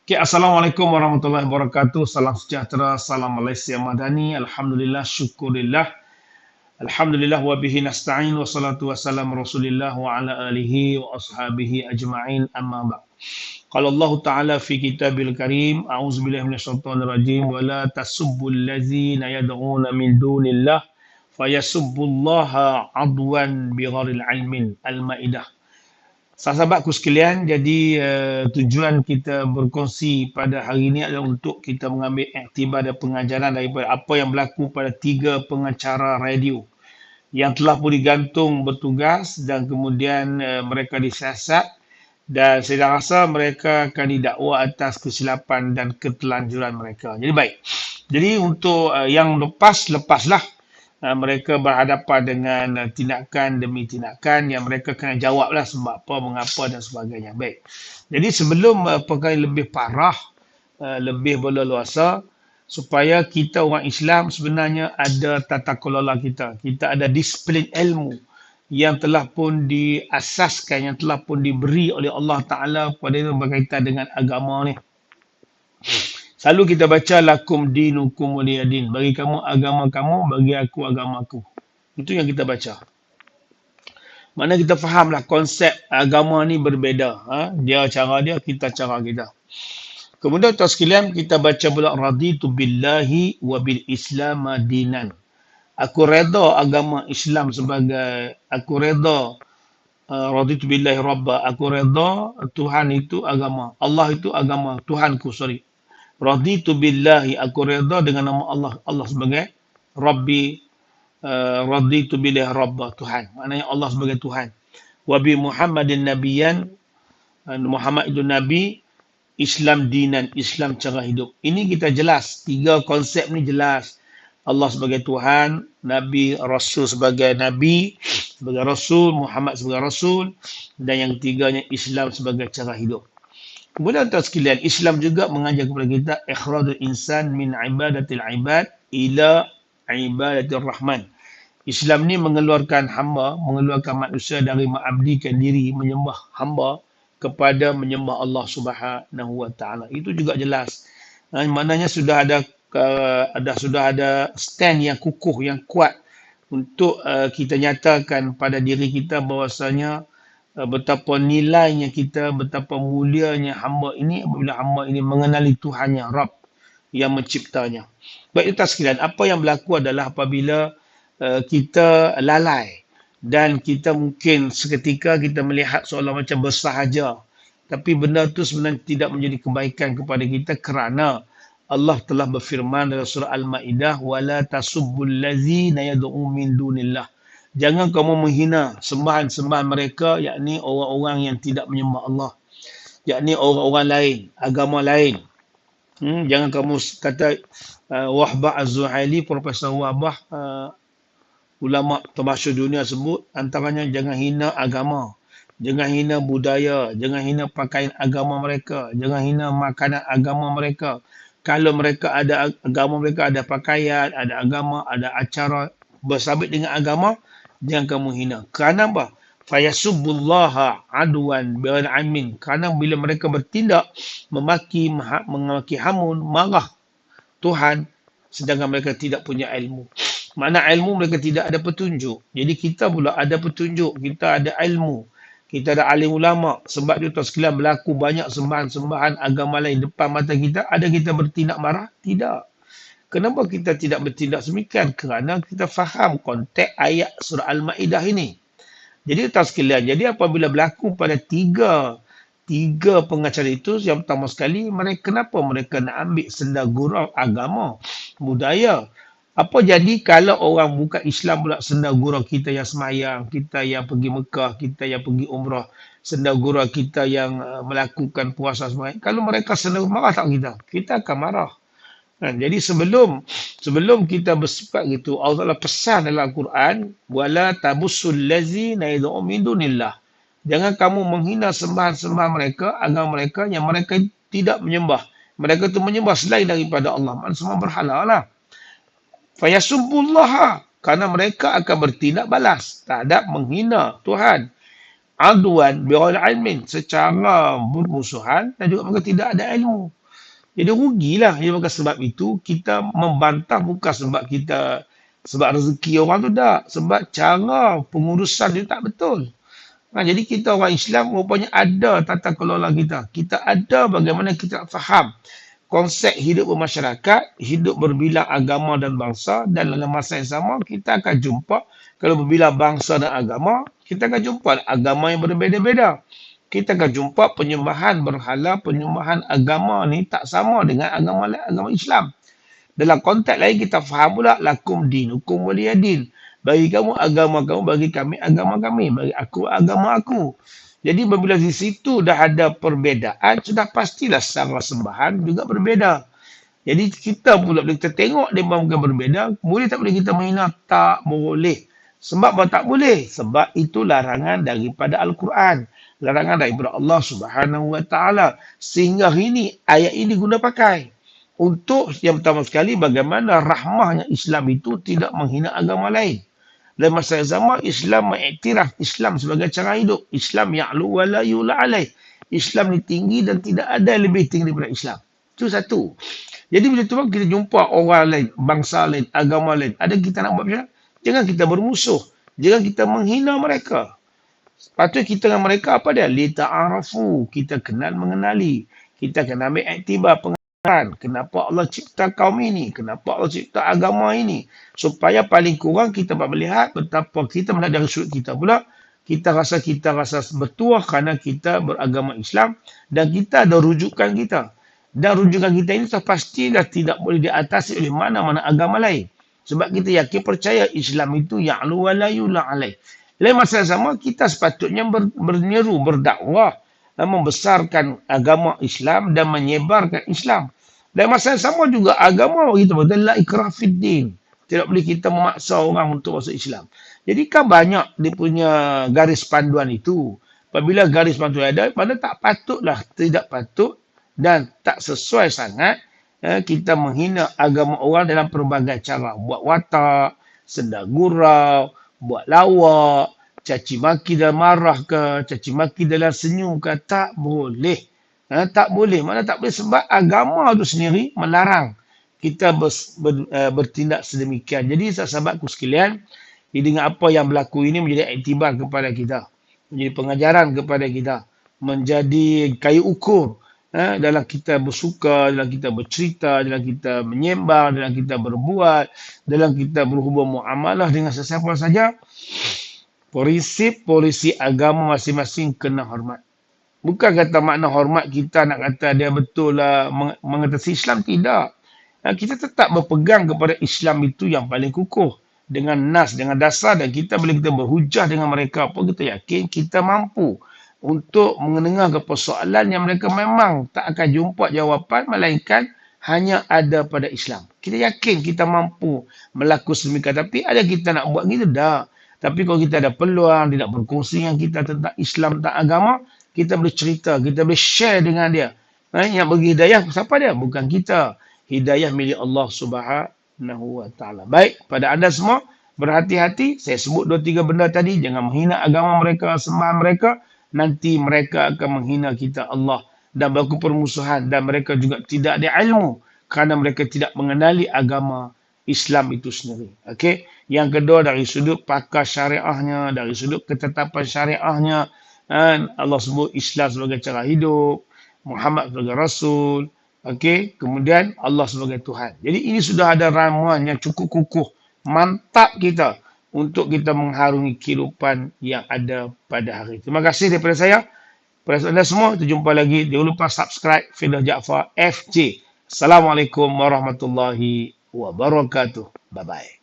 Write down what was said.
Okay, Assalamualaikum warahmatullahi wabarakatuh. Salam sejahtera, salam Malaysia Madani. Alhamdulillah, syukurillah. Alhamdulillah wa bihi nasta'in wa salatu wa salam Rasulillah wa ala alihi wa ashabihi ajma'in amma ba'. Qala Allah Ta'ala fi kitabil karim, a'udzubillahi minasyaitonir rajim wa la tasubbul ladzina yad'una min dunillah fayasubbullaha adwan bighairil ilmin. Al-Maidah. Sahabatku sekalian, jadi tujuan kita berkongsi pada hari ini adalah untuk kita mengambil iktibar dan pengajaran daripada apa yang berlaku pada 3 pengacara radio yang telah pun digantung bertugas dan kemudian mereka disiasat, dan saya rasa mereka akan didakwa atas kesilapan dan ketelanjuran mereka. Jadi baik. Jadi untuk yang lepaslah mereka berhadapan dengan tindakan demi tindakan yang mereka kena jawablah sebab apa, mengapa dan sebagainya. Baik. Jadi sebelum perkara lebih parah, lebih berleluasa, supaya kita orang Islam sebenarnya ada tata kelola kita. Kita ada disiplin ilmu yang telah pun diasaskan, yang telah pun diberi oleh Allah Ta'ala pada yang berkaitan dengan agama ni. Selalu kita baca lakum dinukum waliyadin. Bagi kamu agama kamu, bagi aku agamaku. Itu yang kita baca. Mana kita fahamlah konsep agama ni berbeza. Dia cara dia, kita cara kita. Kemudian tuan sekalian, kita baca pula raditu billahi wa bil islam dinan. Aku reda agama Islam sebagai, aku reda raditu billahi rabba. Aku reda Tuhan itu agama. Allah itu agama. Tuhanku, Raditu billahi, aku reda dengan nama Allah. Allah sebagai Rabbi, raditu billahi Rabba, Tuhan. Maknanya Allah sebagai Tuhan. Wa bi Muhammadin Nabiyan, Muhammad itu Nabi, Islam dinan, Islam cara hidup. Ini kita jelas, 3 konsep ni jelas. Allah sebagai Tuhan, Nabi, Rasul sebagai Nabi, sebagai Rasul, Muhammad sebagai Rasul, dan yang ketiganya Islam sebagai cara hidup. Kemudian tuan sekalian, Islam juga mengajar kepada kita ikhrajul insan min ibadatil ibad ila ibadatir rahman. Islam ni mengeluarkan hamba, mengeluarkan manusia dari mengabdikan diri menyembah hamba kepada menyembah Allah Subhanahu wa taala. Itu juga jelas. Maknanya sudah ada stand yang kukuh, yang kuat untuk kita nyatakan pada diri kita bahawasanya betapa nilainya kita, betapa mulianya hamba ini apabila hamba ini mengenali Tuhannya, Rabb yang menciptanya. Baik, itu sekalian, apa yang berlaku adalah apabila kita lalai dan kita mungkin seketika kita melihat seolah macam bersahaja, tapi benda itu sebenarnya tidak menjadi kebaikan kepada kita kerana Allah telah berfirman dalam surah Al-Maidah, wala tasubbul ladzina yad'u min dunillah. Jangan kamu menghina sembahan-sembahan mereka, yakni orang-orang yang tidak menyembah Allah, yakni orang-orang lain, agama lain. Jangan kamu kata Wahbah Az-Zuhaili, Profesor Wahbah, ulama termasyhur dunia sebut, antaranya jangan hina agama, jangan hina budaya, jangan hina pakaian agama mereka, jangan hina makanan agama mereka. Kalau mereka ada agama, mereka ada pakaian, ada agama, ada acara bersabit dengan agama, jangan kamu hina. Kerana apa? Fayasubbullaha adwan bighairi ilmin. Kerana bila mereka bertindak memaki hamun, marah Tuhan, sedangkan mereka tidak punya ilmu. Makna ilmu, mereka tidak ada petunjuk. Jadi kita pula ada petunjuk, kita ada ilmu, kita ada alim ulama. Sebab itu tuan sekalian, berlaku banyak sembahan-sembahan agama lain depan mata kita. Ada kita bertindak marah? Tidak. Kenapa kita tidak bertindak semikian? Kerana kita faham konteks ayat surah Al-Maidah ini. Jadi tuan sekalian, jadi apabila berlaku pada tiga pengacara itu, yang pertama sekali, kenapa mereka nak ambil senda gurau agama, budaya? Apa jadi kalau orang bukan Islam pula senda gurau kita yang semayang, kita yang pergi Mekah, kita yang pergi umrah, senda gurau kita yang melakukan puasa semayang? Kalau mereka senda, marah tak kita? Kita akan marah. Jadi sebelum kita bersifat gitu, Allah Taala pesan dalam Al-Quran, wala tabussul ladzina yad'u min dunillah. Jangan kamu menghina sembahan-sembahan mereka, agama mereka yang mereka tidak menyembah. Mereka itu menyembah selain daripada Allah. Maksudnya semua berhala lah. Fayasubbullaha, karena mereka akan bertindak balas terhadap menghina Tuhan. Adwan bighairi ilmin, secara bermusuhan dan juga mereka tidak ada ilmu. Jadi rugilah. Jadi maka sebab itu kita membantah bukan sebab rezeki orang tu tak. Sebab cara pengurusan dia tak betul. Jadi kita orang Islam rupanya ada tata kelola kita. Kita ada bagaimana kita faham konsep hidup bermasyarakat, hidup berbilang agama dan bangsa, dan dalam masa yang sama kita akan jumpa, kalau berbilang bangsa dan agama, kita akan jumpa agama yang berbeza-beza. Kita akan jumpa penyembahan berhala, penyembahan agama ni tak sama dengan agama Islam. Dalam konteks lain kita faham pula lakum dinukum waliyadin. Bagi kamu agama kamu, bagi kami agama kami, bagi aku agama aku. Jadi bila di situ dah ada perbezaan, sudah pastilah secara sembahan juga berbeza. Jadi kita pula bila kita tengok dia bukan berbeza, boleh tak boleh kita menghina? Tak boleh. Sebab apa tak boleh? Sebab itu larangan daripada Al-Quran. Larangan daripada Allah Subhanahu Wa Taala. Sehingga ini ayat ini guna pakai. Untuk yang pertama sekali bagaimana rahmahnya Islam itu tidak menghina agama lain. Dalam masa yang sama, Islam mengiktiraf Islam sebagai cara hidup. Islam ya'lu wa la yu'la alaih. Islam ni tinggi dan tidak ada yang lebih tinggi daripada Islam. Itu satu. Jadi bila tu kita jumpa orang lain, bangsa lain, agama lain. Ada kita nak buat macam mana? Jangan kita bermusuh. Jangan kita menghina mereka. Patut kita dengan mereka apa dia? Lita'arafu. Kita kenal mengenali. Kita kena ambil iktibar kenapa Allah cipta kaum ini, kenapa Allah cipta agama ini, supaya paling kurang kita melihat betapa kita melihat dari sudut kita pula, kita rasa bertuah kerana kita beragama Islam dan kita ada rujukan kita, dan rujukan kita ini pastilah tidak boleh diatasi oleh mana-mana agama lain, sebab kita yakin percaya Islam itu ya'lu wa la yu'la alaih. Dalam masa yang sama kita sepatutnya berniru, berdakwah dan membesarkan agama Islam dan menyebarkan Islam. Dan masa yang sama juga agama kita betul la ikrah fid din. Tidak boleh kita memaksa orang untuk masuk Islam. Jadi kan banyak dia punya garis panduan itu. Apabila garis panduan ada, pada tak patutlah, tidak patut dan tak sesuai sangat kita menghina agama orang dalam pelbagai cara. Buat watak, senda gurau, buat lawak, caci maki dalam marah ke, caci maki dalam senyum ke, tak boleh. Tak boleh. Mana tak boleh? Sebab agama itu sendiri melarang kita bertindak sedemikian. Jadi sahabatku sekalian, dengan apa yang berlaku ini menjadi iktibar kepada kita. Menjadi pengajaran kepada kita. Menjadi kayu ukur dalam kita bersuka, dalam kita bercerita, dalam kita menyembah, dalam kita berbuat, dalam kita berhubung muamalah dengan sesiapa saja. Polisi agama masing-masing kena hormat. Bukan kata makna hormat kita nak kata dia betul lah mengatasi Islam, tidak. Kita tetap berpegang kepada Islam itu yang paling kukuh. Dengan nas, dengan dasar, dan kita boleh kita berhujah dengan mereka pun kita yakin kita mampu untuk mendengar ke persoalan yang mereka memang tak akan jumpa jawapan melainkan hanya ada pada Islam. Kita yakin kita mampu melakukan sedemikian, tapi ada kita nak buat gitu dah. Tapi kalau kita ada peluang, tidak berkongsi dengan kita tentang Islam, tentang agama, kita boleh cerita, kita boleh share dengan dia. Yang bagi hidayah, siapa dia? Bukan kita. Hidayah milik Allah Subhanahu Wa Taala. Baik, pada anda semua, berhati-hati. Saya sebut 2-3 benda tadi. Jangan menghina agama mereka, sembahan mereka. Nanti mereka akan menghina kita Allah. Dan berlaku permusuhan. Dan mereka juga tidak ada ilmu. Kerana mereka tidak mengenali agama Islam itu sendiri. Okey. Yang kedua, dari sudut pakar syariahnya, dari sudut ketetapan syariahnya, Allah sebut Islam sebagai cara hidup, Muhammad sebagai Rasul, okey, kemudian Allah sebagai Tuhan. Jadi ini sudah ada ramuan yang cukup kukuh, mantap kita untuk kita mengharungi kehidupan yang ada pada hari ini. Terima kasih daripada saya. Pada anda semua, kita jumpa lagi. Jangan lupa subscribe Firdaus Jaafar FJ. Assalamualaikum warahmatullahi wabarakatuh. Bye-bye.